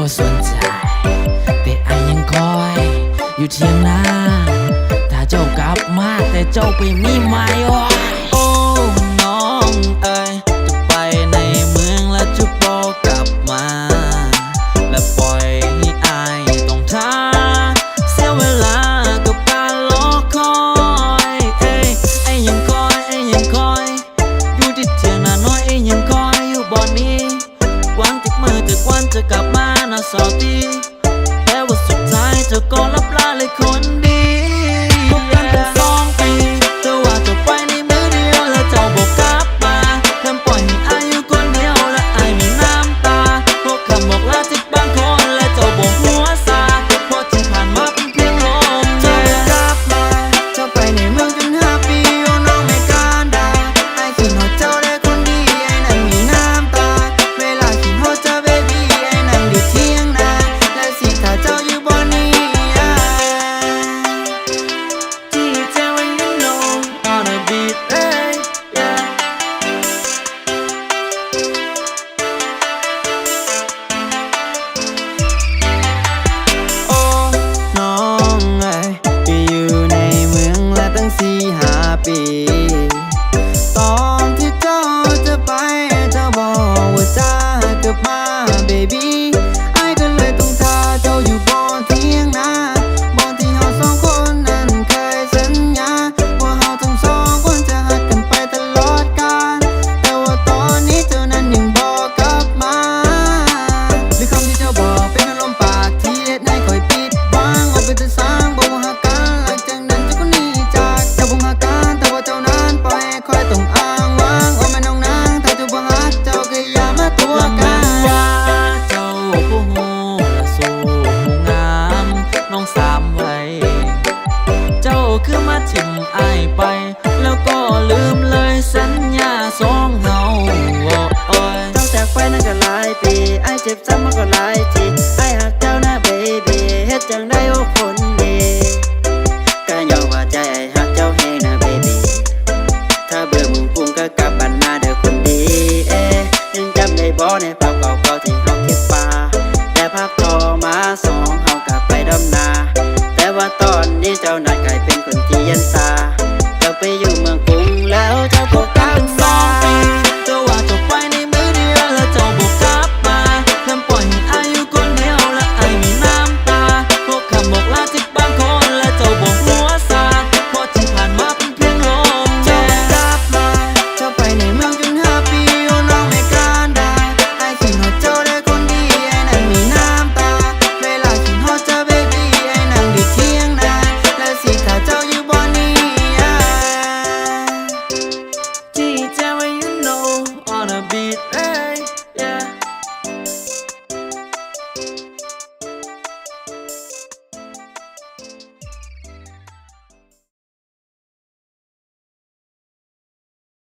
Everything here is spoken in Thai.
บ่สนใจแต่ไอยังคอยอยู่เที่ยงนาถ้าเจ้ากลับมาแต่เจ้าไปมีใหม่โอ้น้องเอ๋ยจะไปในเมืองแล้วจะบอกกลับมาและปล่อยให้อายต้องท้าเสียเวลากับการรอคอยไอยังคอยอยู่ที่เที่ยงนาน้อยไอยังคอยอยู่บ่อนนี้หวังจากมือจากวันจะกลับมานะสาวตีแต่ว่าสุดท้ายเธอก็รับลาเลยคนดีคบกันแต่2 ปีแต่ว่าจบไปในมือเดียวแล้วเจ้าบอกกลับมาคำปล่อยให้อายอยู่คนเดียวและอายมีน้ำตาพวกคำบอกลาจากบางคนและเจ้าบอกหัวซาเพราะที่ผ่านมาเป็นเพียงลมเจ้ากลับมาเจ้าไปในเมืองจน5 ปีโอ้น้องไม่การได้อายคิดฮอดเจ้าได้คนดีไอ้นั้นมีน้ำตาเวลาคิดฮอดเจ้าเบบี้ไอ้นั้นอยู่เที่ยงนาและสิถ้าเจ้าอยู่บ่นี้4-5 ปีตอนที่เจ้าจะไปเจ้าบอกว่าจะกลับมาเบบี้ไอ้ก็เลยต้องท่าเจ้าอยู่บนเที่ยงนาบนที่เรา2 คนนั้นเคยสัญญาว่าเราทั้ง2 คนจะหักกันไปตลอดกาลแต่ว่าตอนนี้เจ้านั้นยังบอกกลับมาหรือคำที่เจ้าบอกเป็นอารมณ์ปากที่เฮ็ดให้คอยปิดบังเอาไปแต่สร้างบอกว่าหักกันหลังจากนั้นเจ้าก็หนีจากเจ้าบ่หักกันแต่ว่าเจ้านั้นปล่อยให้คอยต้องอ้างว้างโอ้แม่น้องนางถ้าเจ้าบ่หักเจ้าก็อย่ามาตัวกันว่าเจ้าผู้หูและสู้ผู้งามน้องสามไว้เจ้าคือมาถิ่มอายไปแล้วก็ลืมเลยสัญญา2 เฮาโอ้ยตั้งจากไปนั่นก็หลายปีไอ้เจ็บซ้ำมันก็หลายทีไอ้หักเจ้านะเบบี้เฮ็ดจังได้โอ้คนดีก็ยอมว่าใจไอ้หักเจ้าแห้งนะเบบี้ถ้าเบื่อมึงพุ่งก็กลับบ้านนาเด้อคนดียังจำได้บ่ในภาพเก่าๆที่เฮาเก็บป่าแต่ภาพต่อมา2 เฮากลับไปดำนาแต่ว่าตอนนี้เจ้านั้นกลายเป็นคนที่เย็นซาเจ้าไปอยู่เมืองกรุงแล้วเจ้าก็กลับมา2 ปีแต่ว่าจบไปในมือเดียวแล้วเจ้าบอกกลับมาคำปล่อยให้อายอยู่คนเดียวและอายมีน้ำตาพวกคำบอกลาจากบางคนและเจ้าบอกหัวซาเพราะที่ผ่านมาเป็นเพียงลมเจ้ากลับมาเจ้าไปในเมืองจน5 ปีโอ้น้องไม่การได้ไอ้คิดฮอดเจ้าได้คนดีไอ้นั้นมีน้ำตาเวลาคิดฮอดเจ้าเบบี้ไอ้นั้นอยู่เที่ยงนาและสิถ้าเจ้าอยู่บ่นี้ที่เจ้า you know on a beat